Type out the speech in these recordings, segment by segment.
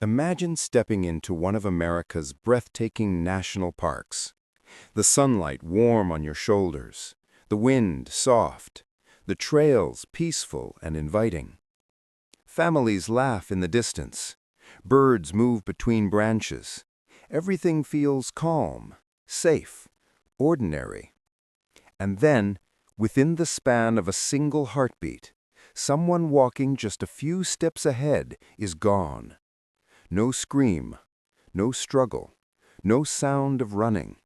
Imagine stepping into one of America's breathtaking national parks. The sunlight warm on your shoulders, the wind soft, the trails peaceful and inviting. Families laugh in the distance. Birds move between branches. Everything feels calm, safe, ordinary. And then, within the span of a single heartbeat, someone walking just a few steps ahead is gone. No scream, no struggle, no sound of running.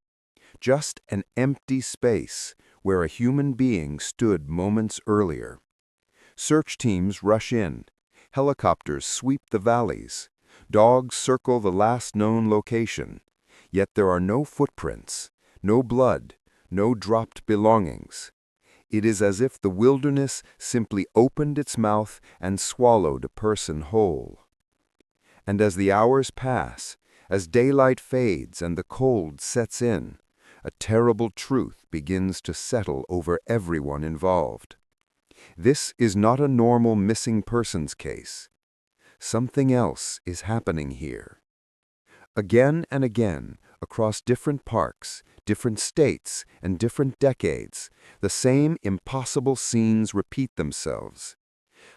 Just an empty space where a human being stood moments earlier. Search teams rush in. Helicopters sweep the valleys. Dogs circle the last known location. Yet there are no footprints, no blood, no dropped belongings. It is as if the wilderness simply opened its mouth and swallowed a person whole. And as the hours pass, as daylight fades and the cold sets in, a terrible truth begins to settle over everyone involved. This is not a normal missing persons case. Something else is happening here. Again and again, across different parks, different states, and different decades, the same impossible scenes repeat themselves.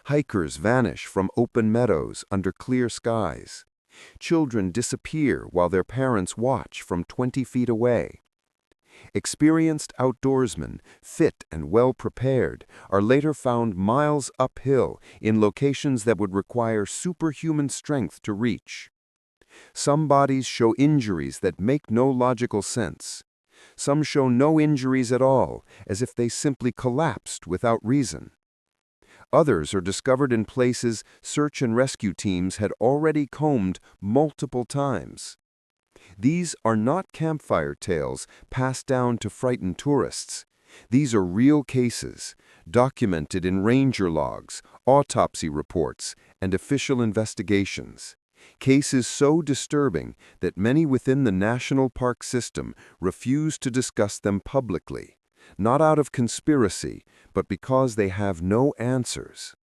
Hikers vanish from open meadows under clear skies. Children disappear while their parents watch from 20 feet away. Experienced outdoorsmen, fit and well prepared, are later found miles uphill in locations that would require superhuman strength to reach. Some bodies show injuries that make no logical sense. Some show no injuries at all, as if they simply collapsed without reason. Others are discovered in places search and rescue teams had already combed multiple times. These are not campfire tales passed down to frighten tourists. These are real cases, documented in ranger logs, autopsy reports, and official investigations. Cases so disturbing that many within the national park system refuse to discuss them publicly, not out of conspiracy, but because they have no answers.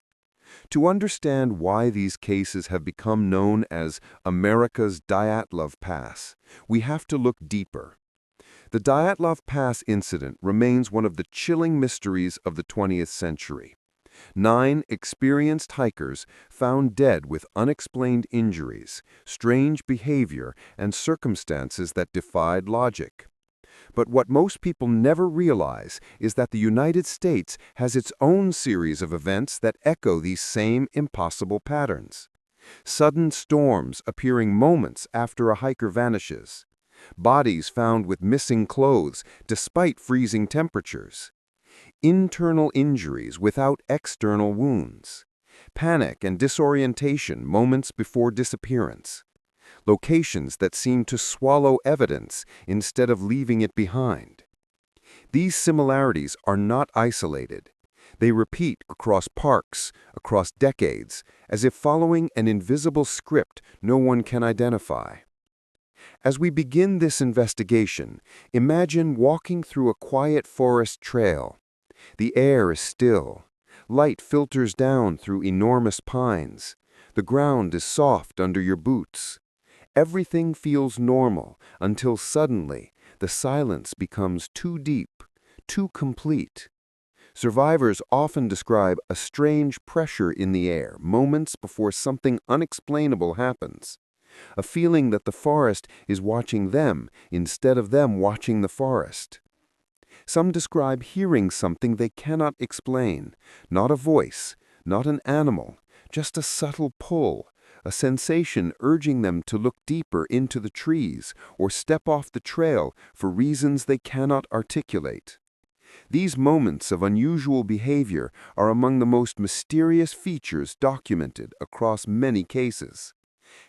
To understand why these cases have become known as America's Dyatlov Pass, we have to look deeper. The Dyatlov Pass incident remains one of the chilling mysteries of the 20th century. 9 experienced hikers found dead with unexplained injuries, strange behavior, and circumstances that defied logic. But what most people never realize is that the United States has its own series of events that echo these same impossible patterns. Sudden storms appearing moments after a hiker vanishes. Bodies found with missing clothes despite freezing temperatures. Internal injuries without external wounds. Panic and disorientation moments before disappearance. Locations that seem to swallow evidence instead of leaving it behind. These similarities are not isolated. They repeat across parks, across decades, as if following an invisible script no one can identify. As we begin this investigation, imagine walking through a quiet forest trail. The air is still. Light filters down through enormous pines. The ground is soft under your boots. Everything feels normal until suddenly the silence becomes too deep, too complete. Survivors often describe a strange pressure in the air moments before something unexplainable happens. A feeling that the forest is watching them instead of them watching the forest. Some describe hearing something they cannot explain, not a voice, not an animal, just a subtle pull. A sensation urging them to look deeper into the trees or step off the trail for reasons they cannot articulate. These moments of unusual behavior are among the most mysterious features documented across many cases.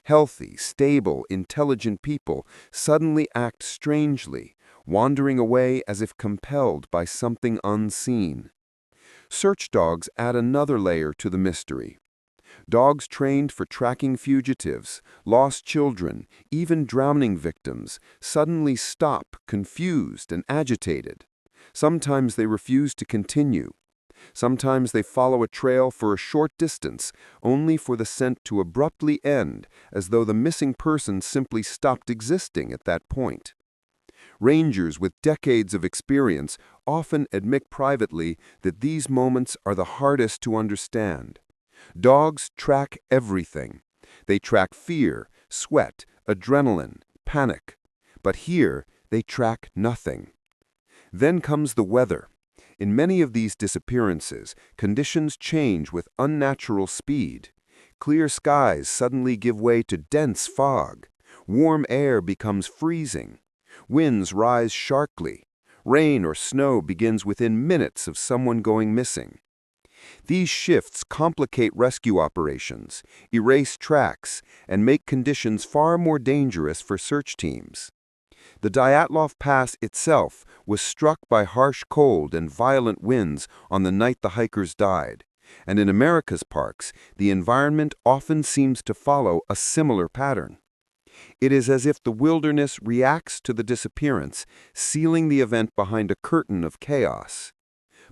Healthy, stable, intelligent people suddenly act strangely, wandering away as if compelled by something unseen. Search dogs add another layer to the mystery. Dogs trained for tracking fugitives, lost children, even drowning victims, suddenly stop, confused and agitated. Sometimes they refuse to continue. Sometimes they follow a trail for a short distance, only for the scent to abruptly end, as though the missing person simply stopped existing at that point. Rangers with decades of experience often admit privately that these moments are the hardest to understand. Dogs track everything. They track fear, sweat, adrenaline, panic. But here, they track nothing. Then comes the weather. In many of these disappearances, conditions change with unnatural speed. Clear skies suddenly give way to dense fog. Warm air becomes freezing. Winds rise sharply. Rain or snow begins within minutes of someone going missing. These shifts complicate rescue operations, erase tracks, and make conditions far more dangerous for search teams. The Dyatlov Pass itself was struck by harsh cold and violent winds on the night the hikers died, and in America's parks, the environment often seems to follow a similar pattern. It is as if the wilderness reacts to the disappearance, sealing the event behind a curtain of chaos.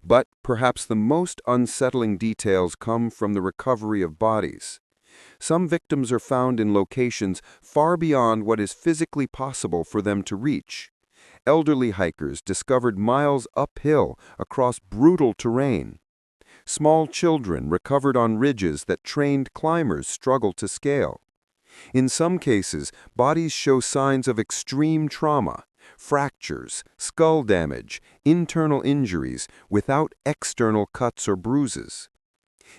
But perhaps the most unsettling details come from the recovery of bodies. Some victims are found in locations far beyond what is physically possible for them to reach. Elderly hikers discovered miles uphill across brutal terrain. Small children recovered on ridges that trained climbers struggled to scale. In some cases, bodies show signs of extreme trauma, fractures, skull damage, internal injuries without external cuts or bruises.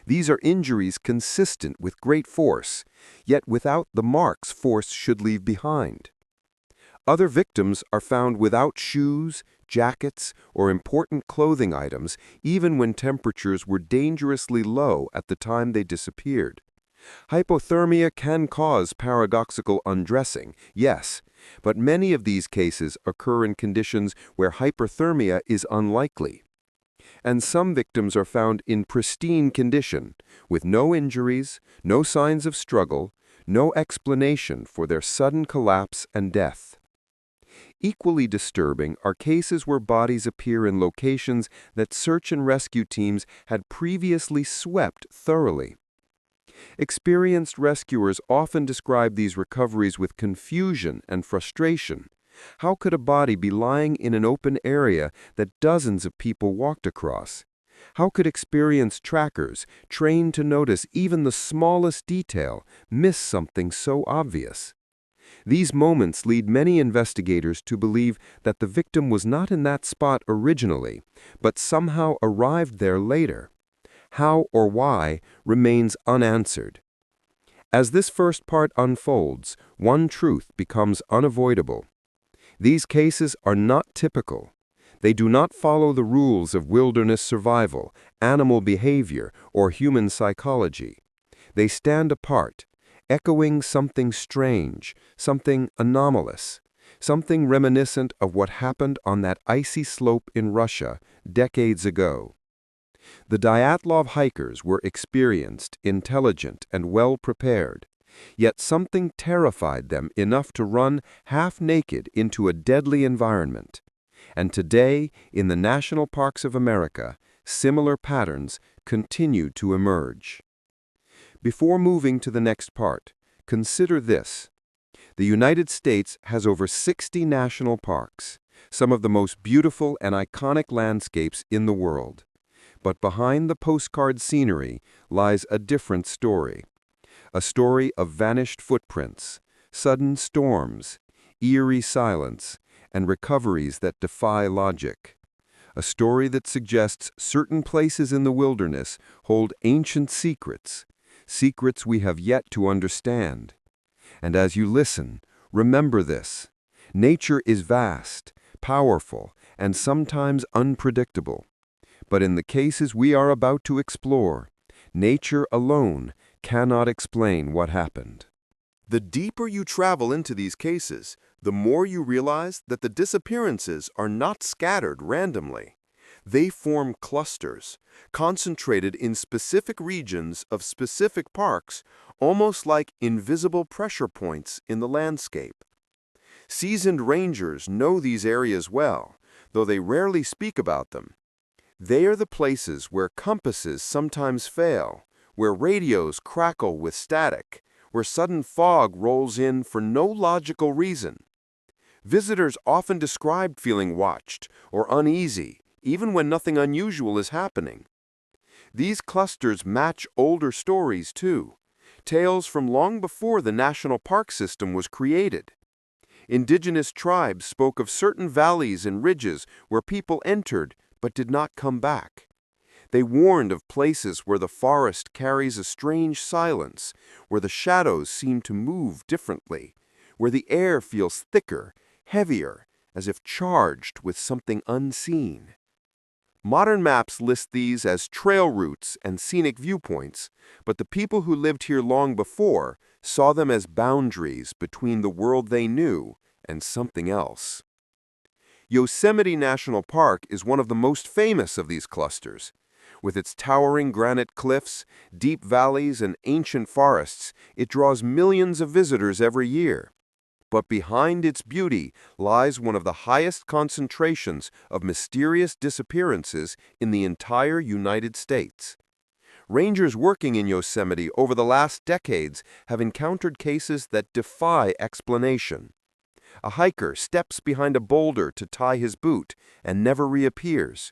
These are injuries consistent with great force, yet without the marks force should leave behind. Other victims are found without shoes, jackets, or important clothing items, even when temperatures were dangerously low at the time they disappeared. Hypothermia can cause paradoxical undressing, yes, but many of these cases occur in conditions where hyperthermia is unlikely. And some victims are found in pristine condition, with no injuries, no signs of struggle, no explanation for their sudden collapse and death. Equally disturbing are cases where bodies appear in locations that search and rescue teams had previously swept thoroughly. Experienced rescuers often describe these recoveries with confusion and frustration. How could a body be lying in an open area that dozens of people walked across? How could experienced trackers, trained to notice even the smallest detail, miss something so obvious? These moments lead many investigators to believe that the victim was not in that spot originally, but somehow arrived there later. How or why remains unanswered. As this first part unfolds, one truth becomes unavoidable. These cases are not typical. They do not follow the rules of wilderness survival, animal behavior, or human psychology. They stand apart, echoing something strange, something anomalous, something reminiscent of what happened on that icy slope in Russia decades ago. The Dyatlov hikers were experienced, intelligent, and well-prepared. Yet something terrified them enough to run half-naked into a deadly environment. And today, in the national parks of America, similar patterns continue to emerge. Before moving to the next part, consider this. The United States has over 60 national parks, some of the most beautiful and iconic landscapes in the world. But behind the postcard scenery lies a different story. A story of vanished footprints, sudden storms, eerie silence, and recoveries that defy logic. A story that suggests certain places in the wilderness hold ancient secrets, secrets we have yet to understand. And as you listen, remember this. Nature is vast, powerful, and sometimes unpredictable. But in the cases we are about to explore, nature alone cannot explain what happened. The deeper you travel into these cases, the more you realize that the disappearances are not scattered randomly. They form clusters, concentrated in specific regions of specific parks, almost like invisible pressure points in the landscape. Seasoned rangers know these areas well, though they rarely speak about them. They are the places where compasses sometimes fail, where radios crackle with static, where sudden fog rolls in for no logical reason. Visitors often describe feeling watched or uneasy, even when nothing unusual is happening. These clusters match older stories, too, tales from long before the national park system was created. Indigenous tribes spoke of certain valleys and ridges where people entered but did not come back. They warned of places where the forest carries a strange silence, where the shadows seem to move differently, where the air feels thicker, heavier, as if charged with something unseen. Modern maps list these as trail routes and scenic viewpoints, but the people who lived here long before saw them as boundaries between the world they knew and something else. Yosemite National Park is one of the most famous of these clusters. With its towering granite cliffs, deep valleys, and ancient forests, it draws millions of visitors every year. But behind its beauty lies one of the highest concentrations of mysterious disappearances in the entire United States. Rangers working in Yosemite over the last decades have encountered cases that defy explanation. A hiker steps behind a boulder to tie his boot and never reappears.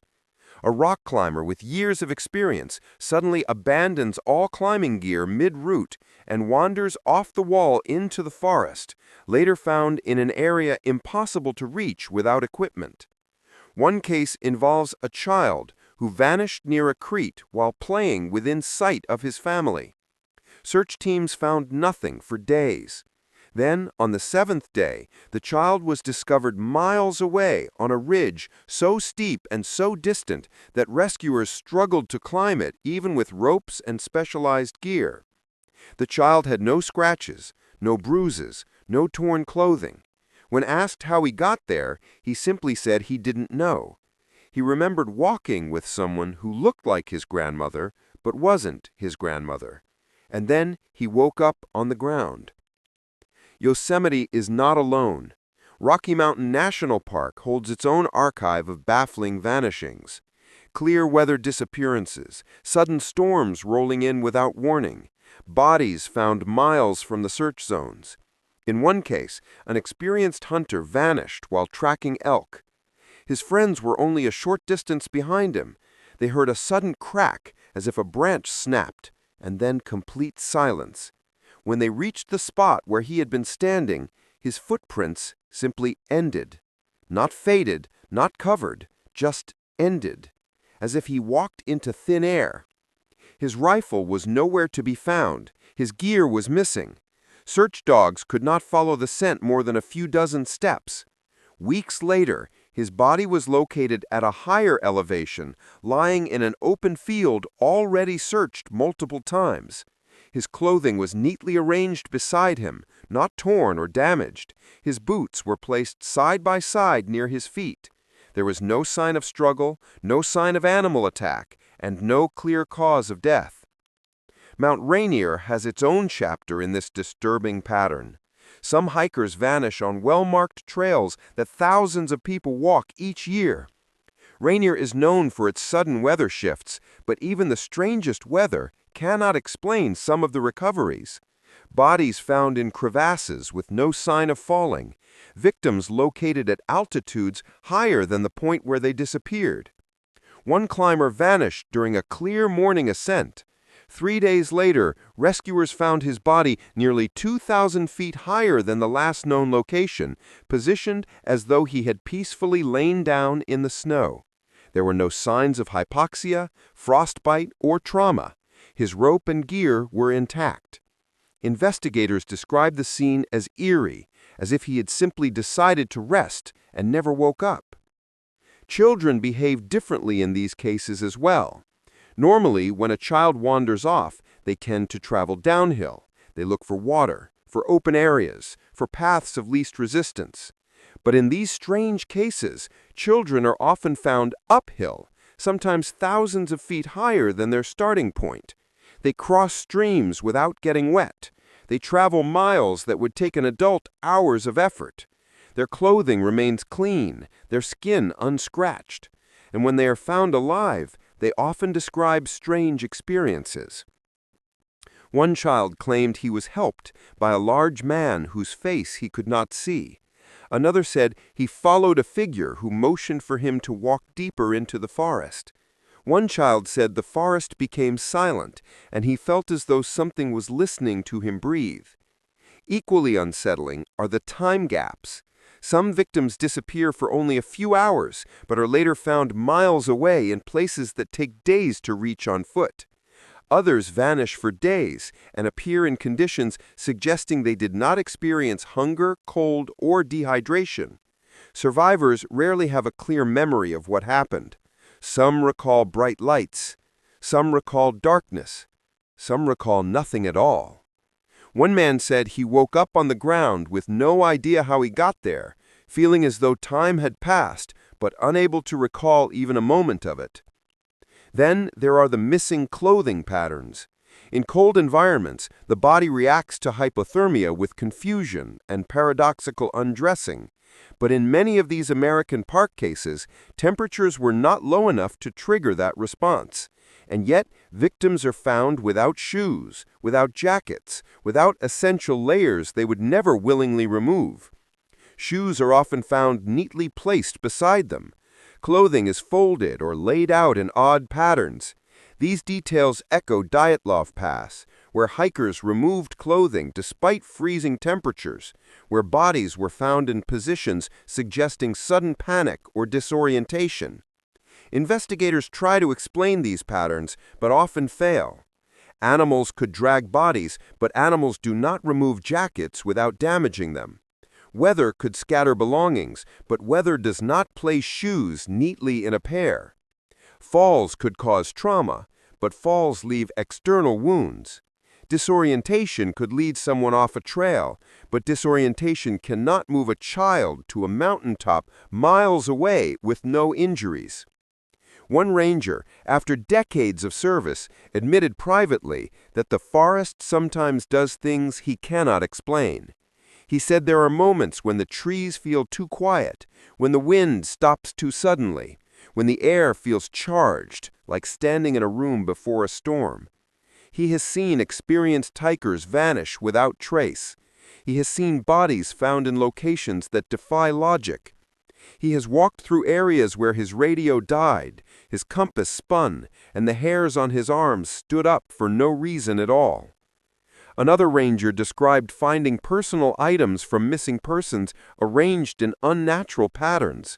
A rock climber with years of experience suddenly abandons all climbing gear mid-route and wanders off the wall into the forest, later found in an area impossible to reach without equipment. One case involves a child who vanished near a creek while playing within sight of his family. Search teams found nothing for days. Then, on the seventh day, the child was discovered miles away on a ridge so steep and so distant that rescuers struggled to climb it even with ropes and specialized gear. The child had no scratches, no bruises, no torn clothing. When asked how he got there, he simply said he didn't know. He remembered walking with someone who looked like his grandmother but wasn't his grandmother. And then he woke up on the ground. Yosemite is not alone. Rocky Mountain National Park holds its own archive of baffling vanishings. Clear weather disappearances, sudden storms rolling in without warning, bodies found miles from the search zones. In one case, an experienced hunter vanished while tracking elk. His friends were only a short distance behind him. They heard a sudden crack as if a branch snapped, and then complete silence. When they reached the spot where he had been standing, his footprints simply ended. Not faded, not covered, just ended, as if he walked into thin air. His rifle was nowhere to be found. His gear was missing. Search dogs could not follow the scent more than a few dozen steps. Weeks later, his body was located at a higher elevation, lying in an open field already searched multiple times. His clothing was neatly arranged beside him, not torn or damaged. His boots were placed side by side near his feet. There was no sign of struggle, no sign of animal attack, and no clear cause of death. Mount Rainier has its own chapter in this disturbing pattern. Some hikers vanish on well-marked trails that thousands of people walk each year. Rainier is known for its sudden weather shifts, but even the strangest weather cannot explain some of the recoveries. Bodies found in crevasses with no sign of falling. Victims located at altitudes higher than the point where they disappeared. One climber vanished during a clear morning ascent. 3 days later, rescuers found his body nearly 2,000 feet higher than the last known location, positioned as though he had peacefully lain down in the snow. There were no signs of hypoxia, frostbite, or trauma. His rope and gear were intact. Investigators described the scene as eerie, as if he had simply decided to rest and never woke up. Children behave differently in these cases as well. Normally, when a child wanders off, they tend to travel downhill. They look for water, for open areas, for paths of least resistance. But in these strange cases, children are often found uphill, sometimes thousands of feet higher than their starting point. They cross streams without getting wet. They travel miles that would take an adult hours of effort. Their clothing remains clean, their skin unscratched. and when they are found alive, they often describe strange experiences. One child claimed he was helped by a large man whose face he could not see. Another said he followed a figure who motioned for him to walk deeper into the forest. One child said the forest became silent, and he felt as though something was listening to him breathe. Equally unsettling are the time gaps. Some victims disappear for only a few hours, but are later found miles away in places that take days to reach on foot. Others vanish for days and appear in conditions suggesting they did not experience hunger, cold, or dehydration. Survivors rarely have a clear memory of what happened. Some recall bright lights. Some recall darkness. Some recall nothing at all. One man said he woke up on the ground with no idea how he got there, feeling as though time had passed, but unable to recall even a moment of it. Then there are the missing clothing patterns. In cold environments, the body reacts to hypothermia with confusion and paradoxical undressing. But in many of these American park cases, temperatures were not low enough to trigger that response. And yet, victims are found without shoes, without jackets, without essential layers they would never willingly remove. Shoes are often found neatly placed beside them. Clothing is folded or laid out in odd patterns. These details echo Dyatlov Pass, where hikers removed clothing despite freezing temperatures, where bodies were found in positions suggesting sudden panic or disorientation. Investigators try to explain these patterns, but often fail. Animals could drag bodies, but animals do not remove jackets without damaging them. Weather could scatter belongings, but weather does not place shoes neatly in a pair. Falls could cause trauma, but falls leave external wounds. Disorientation could lead someone off a trail, but disorientation cannot move a child to a mountaintop miles away with no injuries. One ranger, after decades of service, admitted privately that the forest sometimes does things he cannot explain. He said there are moments when the trees feel too quiet, when the wind stops too suddenly, when the air feels charged, like standing in a room before a storm. He has seen experienced hikers vanish without trace. He has seen bodies found in locations that defy logic. He has walked through areas where his radio died, his compass spun, and the hairs on his arms stood up for no reason at all. Another ranger described finding personal items from missing persons arranged in unnatural patterns.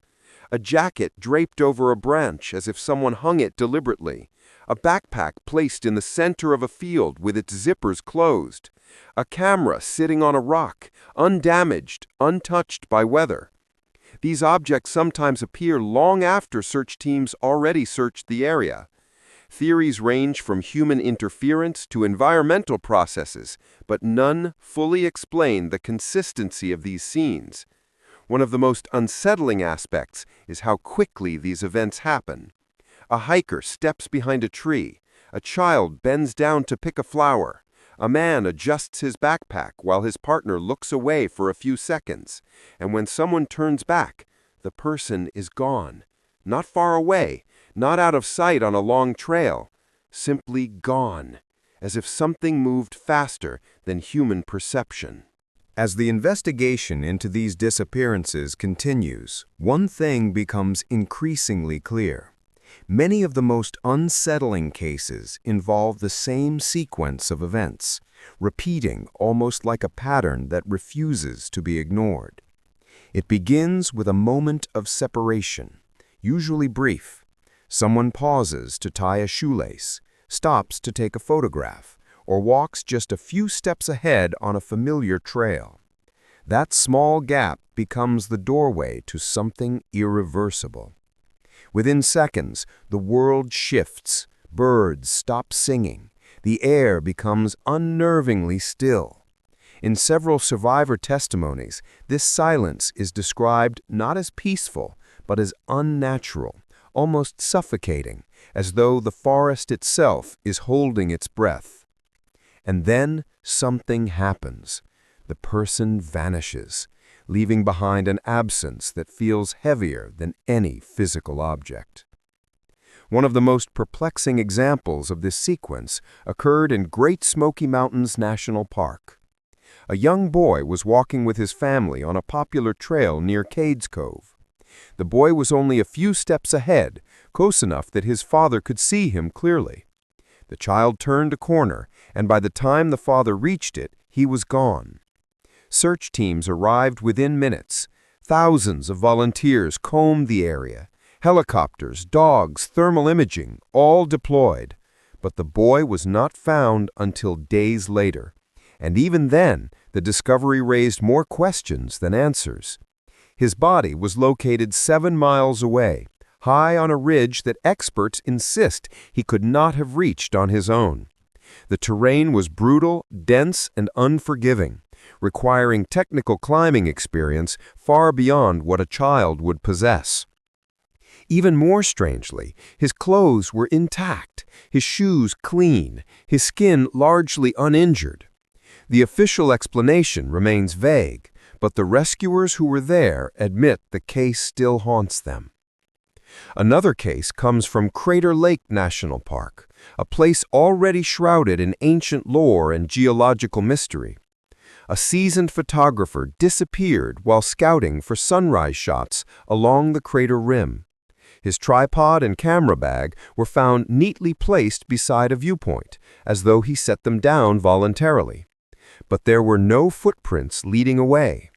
A jacket draped over a branch as if someone hung it deliberately. A backpack placed in the center of a field with its zippers closed. A camera sitting on a rock, undamaged, untouched by weather. These objects sometimes appear long after search teams already searched the area. Theories range from human interference to environmental processes, but none fully explain the consistency of these scenes. One of the most unsettling aspects is how quickly these events happen. A hiker steps behind a tree. A child bends down to pick a flower. A man adjusts his backpack while his partner looks away for a few seconds. And when someone turns back, the person is gone. Not far away, not out of sight on a long trail. Simply gone, as if something moved faster than human perception. As the investigation into these disappearances continues, one thing becomes increasingly clear. Many of the most unsettling cases involve the same sequence of events, repeating almost like a pattern that refuses to be ignored. It begins with a moment of separation, usually brief. Someone pauses to tie a shoelace, stops to take a photograph, or walks just a few steps ahead on a familiar trail. That small gap becomes the doorway to something irreversible. Within seconds, the world shifts, birds stop singing, the air becomes unnervingly still. In several survivor testimonies, this silence is described not as peaceful, but as unnatural, almost suffocating, as though the forest itself is holding its breath. And then something happens. The person vanishes, leaving behind an absence that feels heavier than any physical object. One of the most perplexing examples of this sequence occurred in Great Smoky Mountains National Park. A young boy was walking with his family on a popular trail near Cades Cove. The boy was only a few steps ahead, close enough that his father could see him clearly. The child turned a corner, and by the time the father reached it, he was gone. Search teams arrived within minutes. Thousands of volunteers combed the area. Helicopters, dogs, thermal imaging, all deployed. But the boy was not found until days later. And even then, the discovery raised more questions than answers. His body was located 7 miles away, high on a ridge that experts insist he could not have reached on his own. The terrain was brutal, dense, and unforgiving, requiring technical climbing experience far beyond what a child would possess. Even more strangely, his clothes were intact, his shoes clean, his skin largely uninjured. The official explanation remains vague, but the rescuers who were there admit the case still haunts them. Another case comes from Crater Lake National Park, a place already shrouded in ancient lore and geological mystery. A seasoned photographer disappeared while scouting for sunrise shots along the crater rim. His tripod and camera bag were found neatly placed beside a viewpoint, as though he set them down voluntarily. But there were no footprints leading away.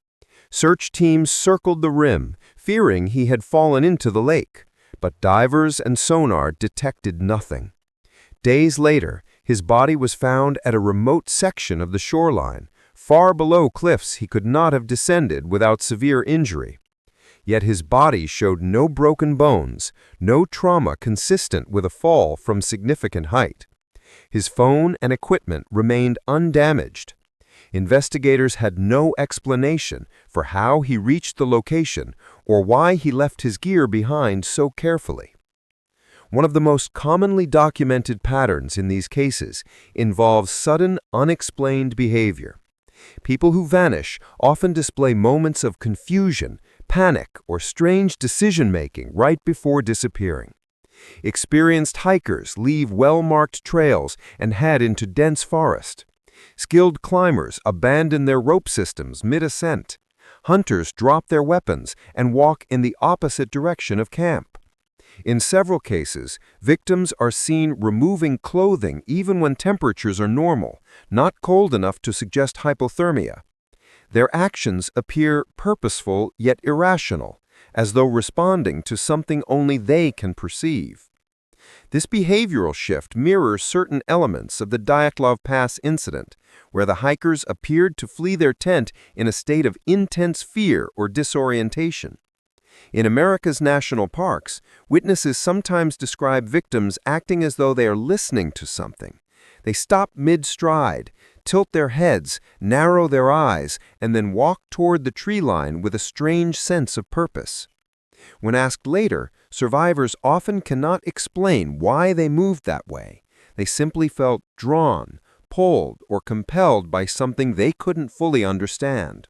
Search teams circled the rim, fearing he had fallen into the lake, but divers and sonar detected nothing. Days later, his body was found at a remote section of the shoreline, far below cliffs he could not have descended without severe injury. Yet his body showed no broken bones, no trauma consistent with a fall from significant height. His phone and equipment remained undamaged. Investigators had no explanation for how he reached the location or why he left his gear behind so carefully. One of the most commonly documented patterns in these cases involves sudden, unexplained behavior. People who vanish often display moments of confusion, panic, or strange decision-making right before disappearing. Experienced hikers leave well-marked trails and head into dense forest. Skilled climbers abandon their rope systems mid-ascent. Hunters drop their weapons and walk in the opposite direction of camp. In several cases, victims are seen removing clothing even when temperatures are normal, not cold enough to suggest hypothermia. Their actions appear purposeful yet irrational, as though responding to something only they can perceive. This behavioral shift mirrors certain elements of the Dyatlov Pass incident, where the hikers appeared to flee their tent in a state of intense fear or disorientation. In America's national parks, witnesses sometimes describe victims acting as though they are listening to something. They stop mid-stride, tilt their heads, narrow their eyes, and then walk toward the tree line with a strange sense of purpose. When asked later, survivors often cannot explain why they moved that way. They simply felt drawn, pulled, or compelled by something they couldn't fully understand.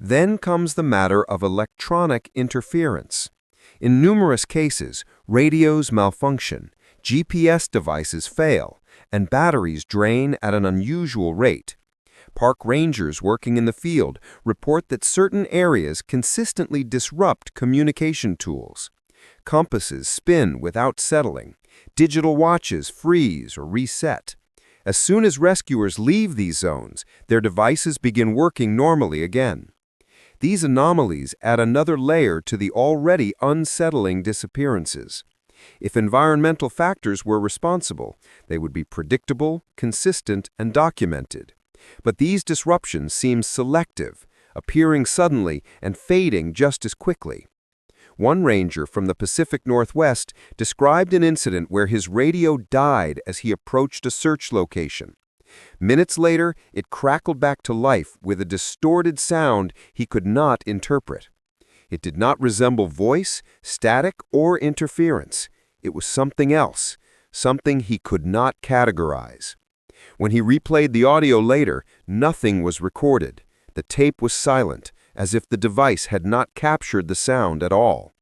Then comes the matter of electronic interference. In numerous cases, radios malfunction, GPS devices fail, and batteries drain at an unusual rate. Park rangers working in the field report that certain areas consistently disrupt communication tools. Compasses spin without settling. Digital watches freeze or reset. As soon as rescuers leave these zones, their devices begin working normally again. These anomalies add another layer to the already unsettling disappearances. If environmental factors were responsible, they would be predictable, consistent, and documented. But these disruptions seem selective, appearing suddenly and fading just as quickly. One ranger from the Pacific Northwest described an incident where his radio died as he approached a search location. Minutes later, it crackled back to life with a distorted sound he could not interpret. It did not resemble voice, static, or interference. It was something else, something he could not categorize. When he replayed the audio later, nothing was recorded. The tape was silent, as if the device had not captured the sound at all.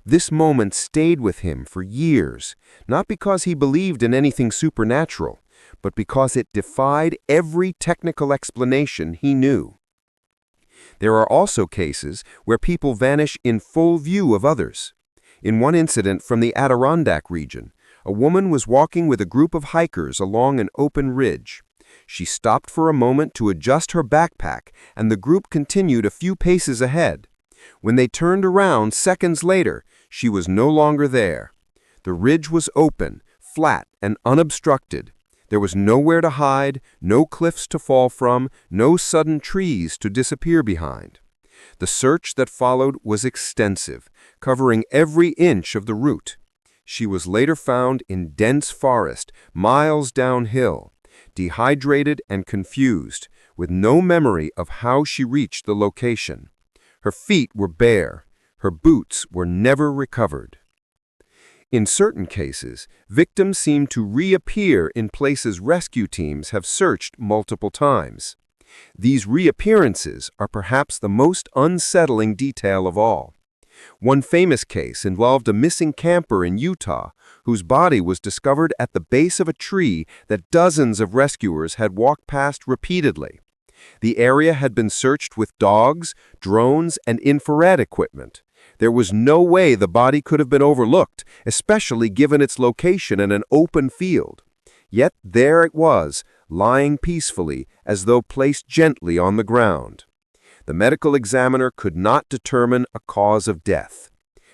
This moment stayed with him for years, not because he believed in anything supernatural, but because it defied every technical explanation he knew. There are also cases where people vanish in full view of others. In one incident from the Adirondack region, a woman was walking with a group of hikers along an open ridge. She stopped for a moment to adjust her backpack, and the group continued a few paces ahead. When they turned around seconds later, she was no longer there. The ridge was open, flat, and unobstructed. There was nowhere to hide, no cliffs to fall from, no sudden trees to disappear behind. The search that followed was extensive, covering every inch of the route. She was later found in dense forest, miles downhill, dehydrated and confused, with no memory of how she reached the location. Her feet were bare. Her boots were never recovered. In certain cases, victims seem to reappear in places rescue teams have searched multiple times. These reappearances are perhaps the most unsettling detail of all. One famous case involved a missing camper in Utah whose body was discovered at the base of a tree that dozens of rescuers had walked past repeatedly. The area had been searched with dogs, drones, and infrared equipment. There was no way the body could have been overlooked, especially given its location in an open field. Yet there it was, lying peacefully, as though placed gently on the ground. The medical examiner could not determine a cause of death.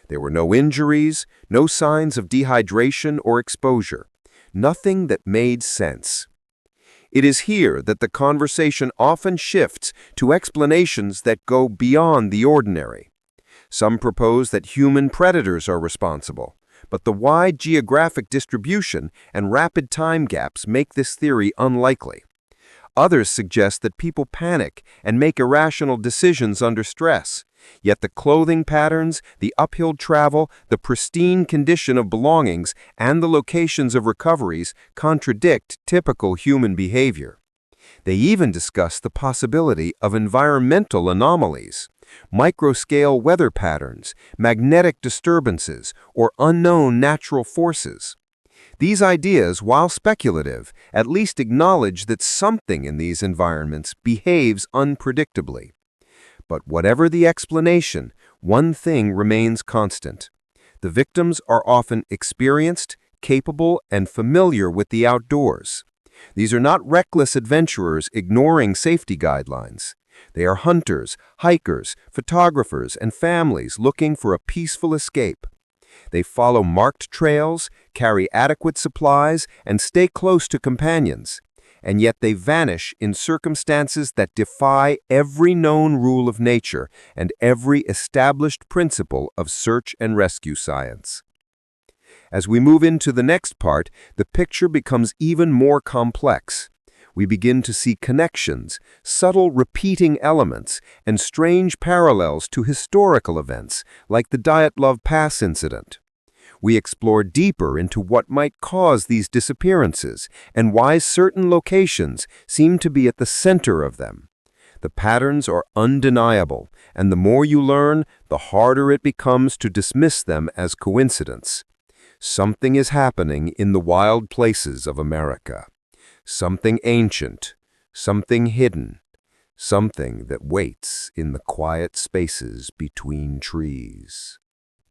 There were no injuries, no signs of dehydration or exposure, nothing that made sense. It is here that the conversation often shifts to explanations that go beyond the ordinary. Some propose that human predators are responsible, but the wide geographic distribution and rapid time gaps make this theory unlikely. Others suggest that people panic and make irrational decisions under stress, yet the clothing patterns, the uphill travel, the pristine condition of belongings, and the locations of recoveries contradict typical human behavior. They even discuss the possibility of environmental anomalies, microscale weather patterns, magnetic disturbances, or unknown natural forces. These ideas, while speculative, at least acknowledge that something in these environments behaves unpredictably. But whatever the explanation, one thing remains constant. The victims are often experienced, capable, and familiar with the outdoors. These are not reckless adventurers ignoring safety guidelines. They are hunters, hikers, photographers, and families looking for a peaceful escape. They follow marked trails, carry adequate supplies, and stay close to companions. And yet they vanish in circumstances that defy every known rule of nature and every established principle of search and rescue science. As we move into the next part, the picture becomes even more complex. We begin to see connections, subtle repeating elements, and strange parallels to historical events, like the Dyatlov Pass incident. We explore deeper into what might cause these disappearances and why certain locations seem to be at the center of them. The patterns are undeniable, and the more you learn, the harder it becomes to dismiss them as coincidence. Something is happening in the wild places of America. Something ancient, something hidden, something that waits in the quiet spaces between trees.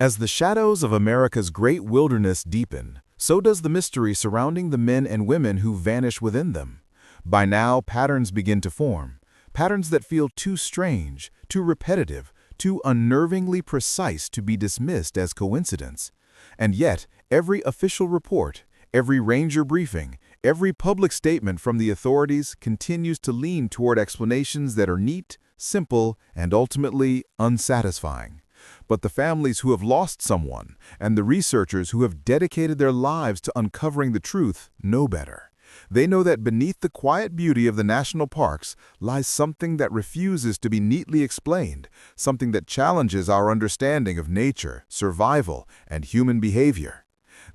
As the shadows of America's great wilderness deepen, so does the mystery surrounding the men and women who vanish within them. By now, patterns begin to form, patterns that feel too strange, too repetitive, too unnervingly precise to be dismissed as coincidence. And yet, every official report, every ranger briefing, every public statement from the authorities continues to lean toward explanations that are neat, simple, and ultimately unsatisfying. But the families who have lost someone and the researchers who have dedicated their lives to uncovering the truth know better. They know that beneath the quiet beauty of the national parks lies something that refuses to be neatly explained, something that challenges our understanding of nature, survival, and human behavior.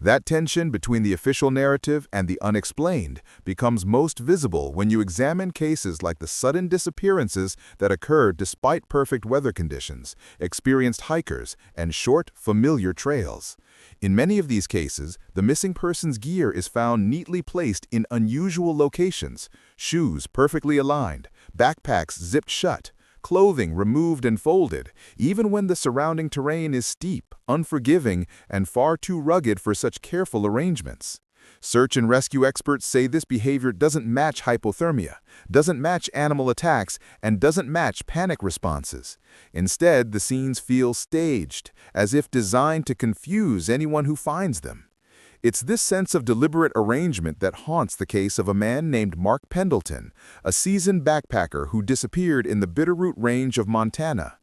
That tension between the official narrative and the unexplained becomes most visible when you examine cases like the sudden disappearances that occurred despite perfect weather conditions, experienced hikers, and short, familiar trails. In many of these cases, the missing person's gear is found neatly placed in unusual locations, shoes perfectly aligned, backpacks zipped shut, clothing removed and folded, even when the surrounding terrain is steep, unforgiving, and far too rugged for such careful arrangements. Search and rescue experts say this behavior doesn't match hypothermia, doesn't match animal attacks, and doesn't match panic responses. Instead, the scenes feel staged, as if designed to confuse anyone who finds them. It's this sense of deliberate arrangement that haunts the case of a man named Mark Pendleton, a seasoned backpacker who disappeared in the Bitterroot Range of Montana.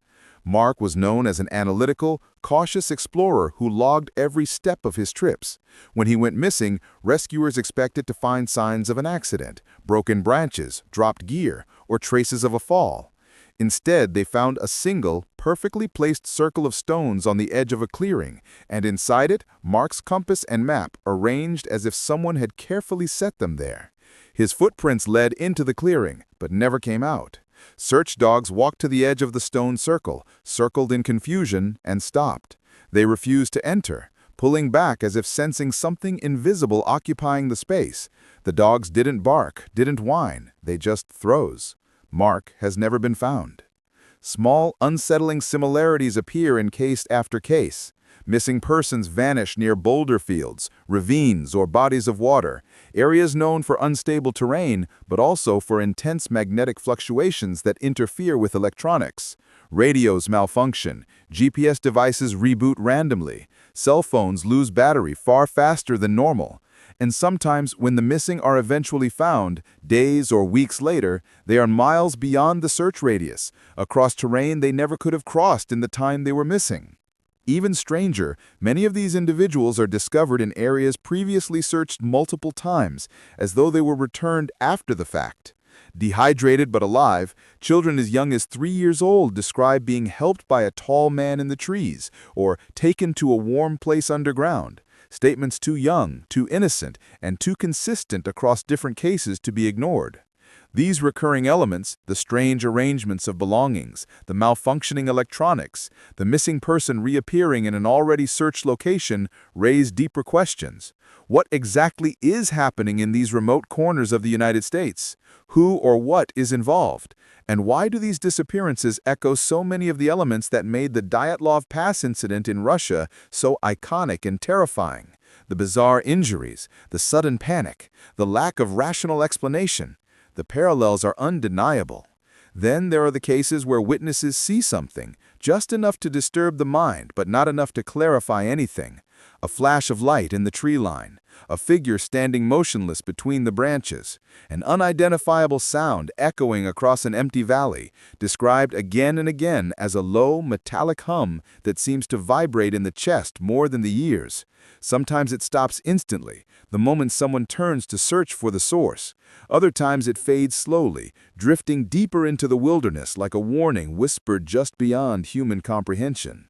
Mark was known as an analytical, cautious explorer who logged every step of his trips. When he went missing, rescuers expected to find signs of an accident, broken branches, dropped gear, or traces of a fall. Instead, they found a single, perfectly placed circle of stones on the edge of a clearing, and inside it, Mark's compass and map arranged as if someone had carefully set them there. His footprints led into the clearing, but never came out. Search dogs walked to the edge of the stone circle, circled in confusion, and stopped. They refused to enter, pulling back as if sensing something invisible occupying the space. The dogs didn't bark, didn't whine, they just froze. Mark has never been found. Small, unsettling similarities appear in case after case. Missing persons vanish near boulder fields, ravines, or bodies of water, areas known for unstable terrain, but also for intense magnetic fluctuations that interfere with electronics. Radios malfunction, GPS devices reboot randomly, cell phones lose battery far faster than normal. And sometimes, when the missing are eventually found, days or weeks later, they are miles beyond the search radius, across terrain they never could have crossed in the time they were missing. Even stranger, many of these individuals are discovered in areas previously searched multiple times, as though they were returned after the fact. Dehydrated but alive, children as young as 3 years old describe being helped by a tall man in the trees, or taken to a warm place underground. Statements too young, too innocent, and too consistent across different cases to be ignored. These recurring elements, the strange arrangements of belongings, the malfunctioning electronics, the missing person reappearing in an already searched location, raise deeper questions. What exactly is happening in these remote corners of the United States? Who or what is involved? And why do these disappearances echo so many of the elements that made the Dyatlov Pass incident in Russia so iconic and terrifying? The bizarre injuries, the sudden panic, the lack of rational explanation. The parallels are undeniable. Then there are the cases where witnesses see something, just enough to disturb the mind, but not enough to clarify anything. A flash of light in the tree line, a figure standing motionless between the branches, an unidentifiable sound echoing across an empty valley, described again and again as a low, metallic hum that seems to vibrate in the chest more than the ears. Sometimes it stops instantly, the moment someone turns to search for the source. Other times it fades slowly, drifting deeper into the wilderness like a warning whispered just beyond human comprehension.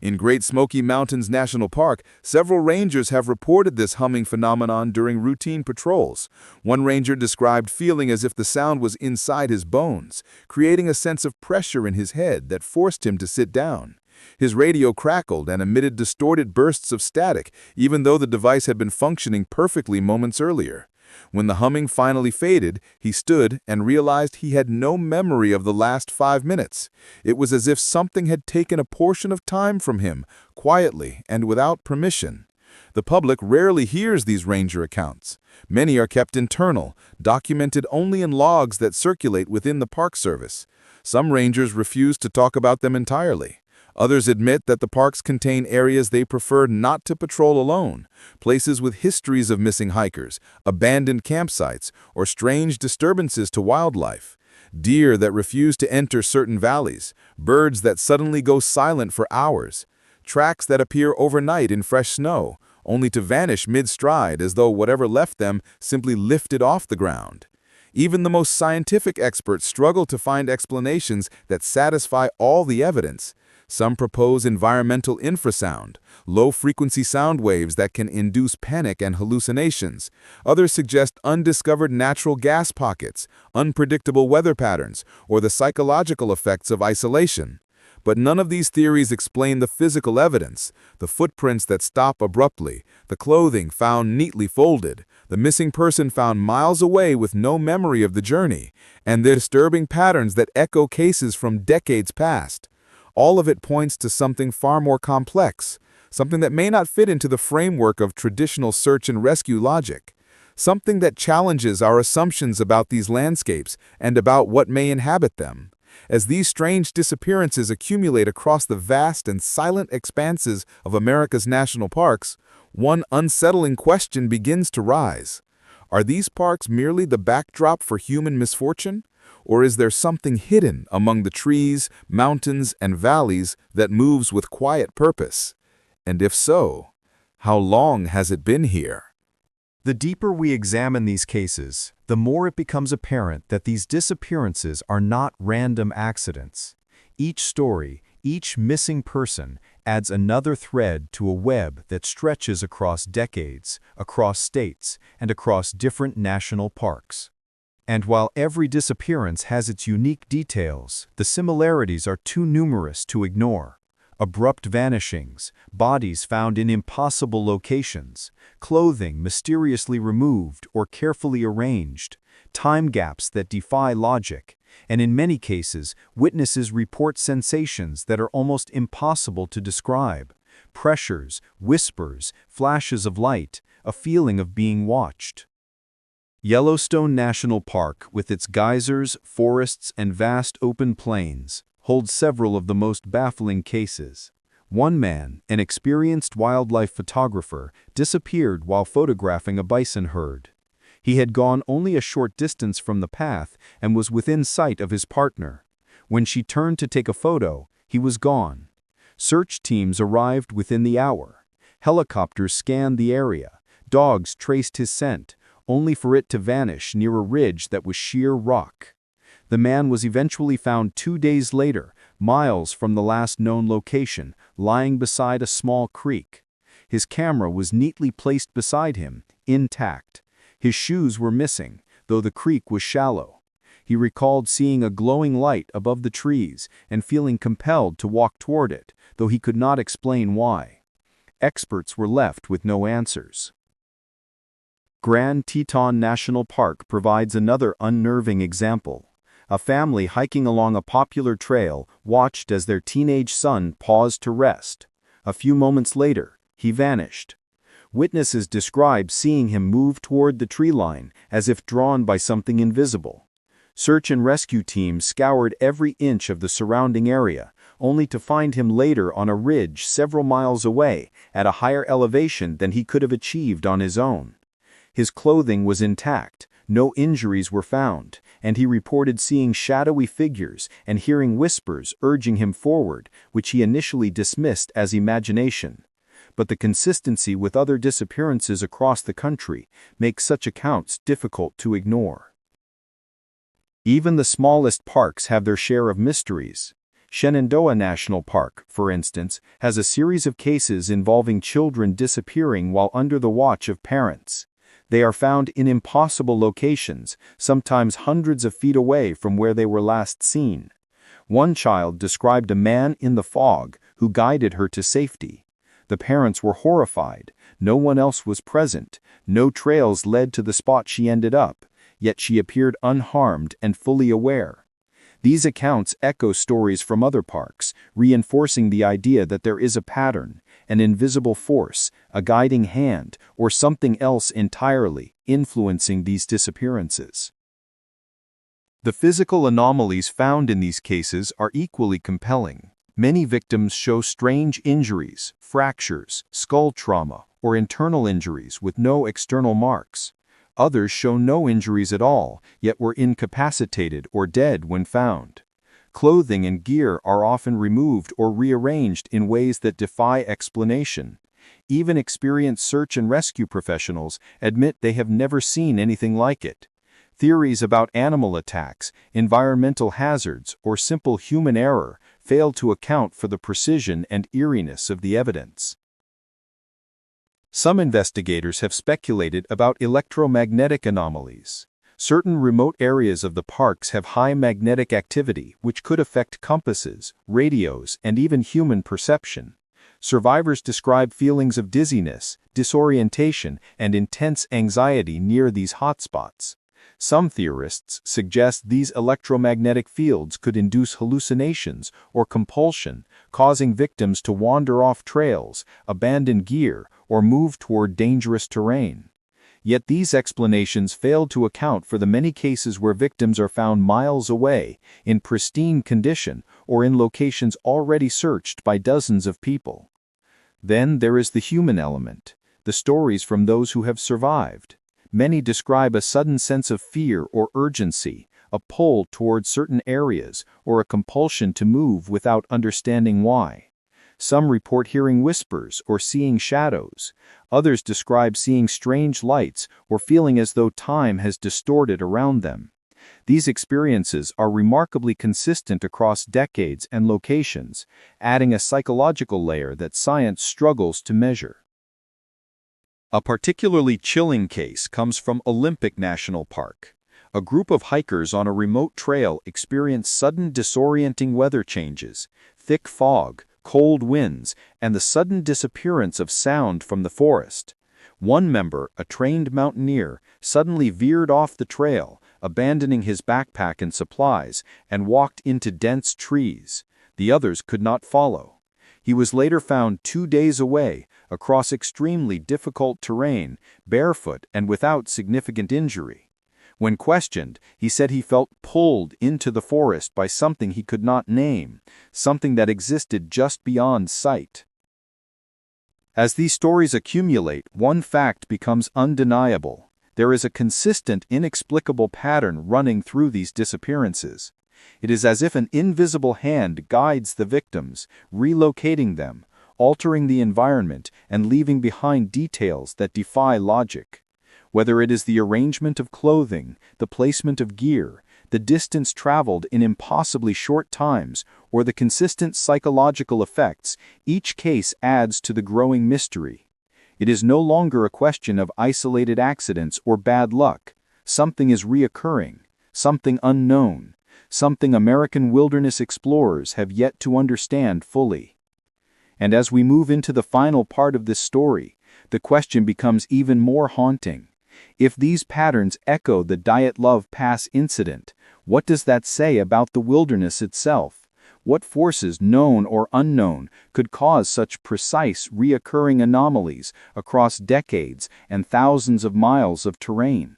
In Great Smoky Mountains National Park, several rangers have reported this humming phenomenon during routine patrols. One ranger described feeling as if the sound was inside his bones, creating a sense of pressure in his head that forced him to sit down. His radio crackled and emitted distorted bursts of static, even though the device had been functioning perfectly moments earlier. When the humming finally faded, he stood and realized he had no memory of the last 5 minutes. It was as if something had taken a portion of time from him, quietly and without permission. The public rarely hears these ranger accounts. Many are kept internal, documented only in logs that circulate within the Park Service. Some rangers refuse to talk about them entirely. Others admit that the parks contain areas they prefer not to patrol alone, places with histories of missing hikers, abandoned campsites, or strange disturbances to wildlife. Deer that refuse to enter certain valleys, birds that suddenly go silent for hours, tracks that appear overnight in fresh snow, only to vanish mid-stride as though whatever left them simply lifted off the ground. Even the most scientific experts struggle to find explanations that satisfy all the evidence. Some propose environmental infrasound, low-frequency sound waves that can induce panic and hallucinations. Others suggest undiscovered natural gas pockets, unpredictable weather patterns, or the psychological effects of isolation. But none of these theories explain the physical evidence, the footprints that stop abruptly, the clothing found neatly folded, the missing person found miles away with no memory of the journey, and the disturbing patterns that echo cases from decades past. All of it points to something far more complex, something that may not fit into the framework of traditional search and rescue logic, something that challenges our assumptions about these landscapes and about what may inhabit them. As these strange disappearances accumulate across the vast and silent expanses of America's national parks, one unsettling question begins to rise. Are these parks merely the backdrop for human misfortune? Or is there something hidden among the trees, mountains, and valleys that moves with quiet purpose? And if so, how long has it been here? The deeper we examine these cases, the more it becomes apparent that these disappearances are not random accidents. Each story, each missing person, adds another thread to a web that stretches across decades, across states, and across different national parks. And while every disappearance has its unique details, the similarities are too numerous to ignore. Abrupt vanishings, bodies found in impossible locations, clothing mysteriously removed or carefully arranged, time gaps that defy logic, and in many cases, witnesses report sensations that are almost impossible to describe. Pressures, whispers, flashes of light, a feeling of being watched. Yellowstone National Park, with its geysers, forests, and vast open plains, holds several of the most baffling cases. One man, an experienced wildlife photographer, disappeared while photographing a bison herd. He had gone only a short distance from the path and was within sight of his partner. When she turned to take a photo, he was gone. Search teams arrived within the hour. Helicopters scanned the area. Dogs traced his scent, only for it to vanish near a ridge that was sheer rock. The man was eventually found 2 days later, miles from the last known location, lying beside a small creek. His camera was neatly placed beside him, intact. His shoes were missing, though the creek was shallow. He recalled seeing a glowing light above the trees and feeling compelled to walk toward it, though he could not explain why. Experts were left with no answers. Grand Teton National Park provides another unnerving example. A family hiking along a popular trail watched as their teenage son paused to rest. A few moments later, he vanished. Witnesses describe seeing him move toward the tree line as if drawn by something invisible. Search and rescue teams scoured every inch of the surrounding area, only to find him later on a ridge several miles away at a higher elevation than he could have achieved on his own. His clothing was intact, no injuries were found, and he reported seeing shadowy figures and hearing whispers urging him forward, which he initially dismissed as imagination. But the consistency with other disappearances across the country makes such accounts difficult to ignore. Even the smallest parks have their share of mysteries. Shenandoah National Park, for instance, has a series of cases involving children disappearing while under the watch of parents. They are found in impossible locations, sometimes hundreds of feet away from where they were last seen. One child described a man in the fog who guided her to safety. The parents were horrified. No one else was present. No trails led to the spot she ended up, yet she appeared unharmed and fully aware. These accounts echo stories from other parks, reinforcing the idea that there is a pattern, an invisible force, a guiding hand, or something else entirely influencing these disappearances. The physical anomalies found in these cases are equally compelling. Many victims show strange injuries, fractures, skull trauma, or internal injuries with no external marks. Others show no injuries at all, yet were incapacitated or dead when found. Clothing and gear are often removed or rearranged in ways that defy explanation. Even experienced search and rescue professionals admit they have never seen anything like it. Theories about animal attacks, environmental hazards, or simple human error fail to account for the precision and eeriness of the evidence. Some investigators have speculated about electromagnetic anomalies. Certain remote areas of the parks have high magnetic activity which could affect compasses, radios, and even human perception. Survivors describe feelings of dizziness, disorientation, and intense anxiety near these hotspots. Some theorists suggest these electromagnetic fields could induce hallucinations or compulsion, causing victims to wander off trails, abandon gear, or move toward dangerous terrain. Yet these explanations fail to account for the many cases where victims are found miles away, in pristine condition, or in locations already searched by dozens of people. Then there is the human element, the stories from those who have survived. Many describe a sudden sense of fear or urgency, a pull toward certain areas, or a compulsion to move without understanding why. Some report hearing whispers or seeing shadows. Others describe seeing strange lights or feeling as though time has distorted around them. These experiences are remarkably consistent across decades and locations, adding a psychological layer that science struggles to measure. A particularly chilling case comes from Olympic National Park. A group of hikers on a remote trail experienced sudden disorienting weather changes, thick fog, cold winds, and the sudden disappearance of sound from the forest. One member, a trained mountaineer, suddenly veered off the trail, abandoning his backpack and supplies, and walked into dense trees. The others could not follow. He was later found 2 days away, across extremely difficult terrain, barefoot and without significant injury. When questioned, he said he felt pulled into the forest by something he could not name, something that existed just beyond sight. As these stories accumulate, one fact becomes undeniable. There is a consistent, inexplicable pattern running through these disappearances. It is as if an invisible hand guides the victims, relocating them, altering the environment, and leaving behind details that defy logic. Whether it is the arrangement of clothing, the placement of gear, the distance traveled in impossibly short times, or the consistent psychological effects, each case adds to the growing mystery. It is no longer a question of isolated accidents or bad luck. Something is reoccurring, something unknown, something American wilderness explorers have yet to understand fully. And as we move into the final part of this story, the question becomes even more haunting. If these patterns echo the Dyatlov Pass incident, what does that say about the wilderness itself? What forces, known or unknown, could cause such precise, reoccurring anomalies across decades and thousands of miles of terrain?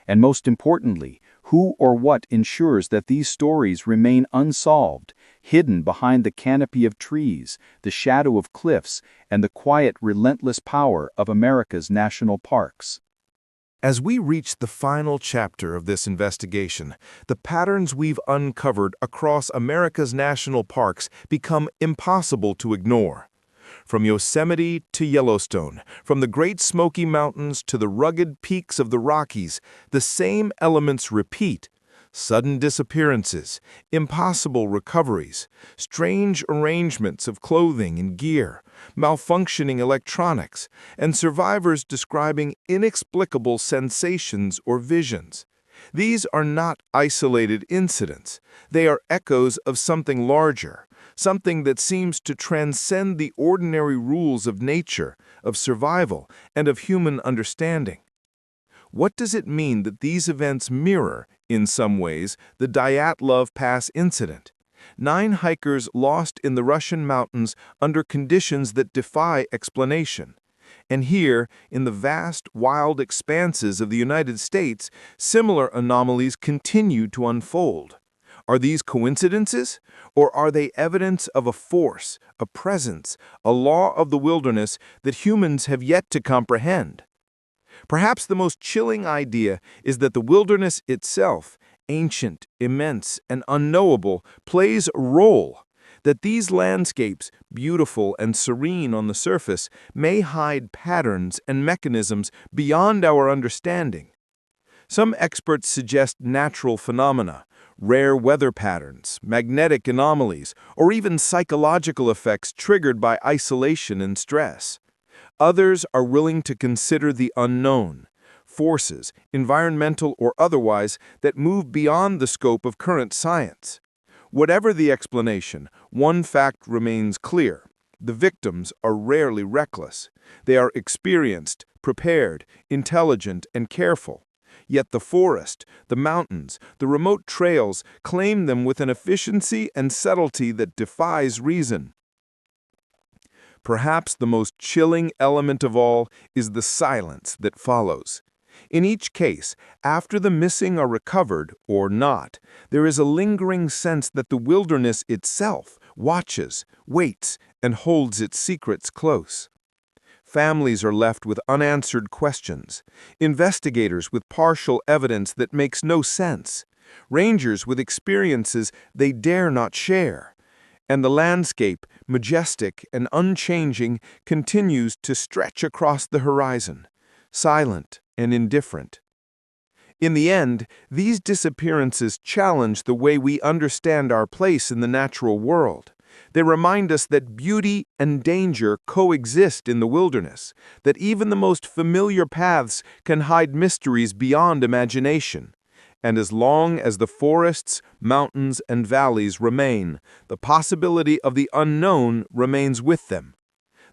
And most importantly, who or what ensures that these stories remain unsolved, hidden behind the canopy of trees, the shadow of cliffs, and the quiet, relentless power of America's national parks? As we reach the final chapter of this investigation, the patterns we've uncovered across America's national parks become impossible to ignore. From Yosemite to Yellowstone, from the Great Smoky Mountains to the rugged peaks of the Rockies, the same elements repeat. Sudden disappearances, impossible recoveries, strange arrangements of clothing and gear, malfunctioning electronics, and survivors describing inexplicable sensations or visions. These are not isolated incidents. They are echoes of something larger, something that seems to transcend the ordinary rules of nature, of survival, and of human understanding. What does it mean that these events mirror, in some ways, the Dyatlov Pass incident? 9 hikers lost in the Russian mountains under conditions that defy explanation. And here, in the vast, wild expanses of the United States, similar anomalies continue to unfold. Are these coincidences, or are they evidence of a force, a presence, a law of the wilderness that humans have yet to comprehend? Perhaps the most chilling idea is that the wilderness itself, ancient, immense, and unknowable, plays a role, that these landscapes, beautiful and serene on the surface, may hide patterns and mechanisms beyond our understanding. Some experts suggest natural phenomena, rare weather patterns, magnetic anomalies, or even psychological effects triggered by isolation and stress. Others are willing to consider the unknown, forces, environmental or otherwise, that move beyond the scope of current science. Whatever the explanation, one fact remains clear. The victims are rarely reckless. They are experienced, prepared, intelligent, and careful. Yet the forest, the mountains, the remote trails claim them with an efficiency and subtlety that defies reason. Perhaps the most chilling element of all is the silence that follows. In each case, after the missing are recovered or not, there is a lingering sense that the wilderness itself watches, waits, and holds its secrets close. Families are left with unanswered questions, investigators with partial evidence that makes no sense, rangers with experiences they dare not share. And the landscape, majestic and unchanging, continues to stretch across the horizon, silent and indifferent. In the end, these disappearances challenge the way we understand our place in the natural world. They remind us that beauty and danger coexist in the wilderness, that even the most familiar paths can hide mysteries beyond imagination. And as long as the forests, mountains, and valleys remain, the possibility of the unknown remains with them.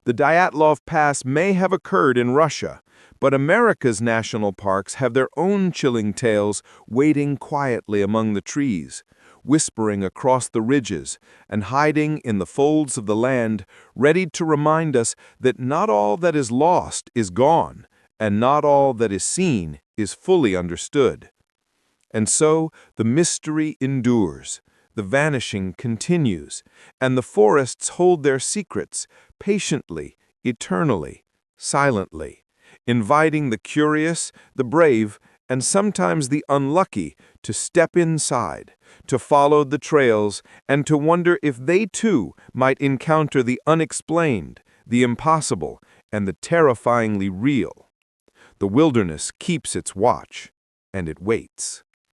The Dyatlov Pass may have occurred in Russia, but America's national parks have their own chilling tales waiting quietly among the trees, whispering across the ridges, and hiding in the folds of the land, ready to remind us that not all that is lost is gone, and not all that is seen is fully understood. And so the mystery endures, the vanishing continues, and the forests hold their secrets patiently, eternally, silently, inviting the curious, the brave, and sometimes the unlucky to step inside, to follow the trails, and to wonder if they too might encounter the unexplained, the impossible, and the terrifyingly real. The wilderness keeps its watch, and it waits.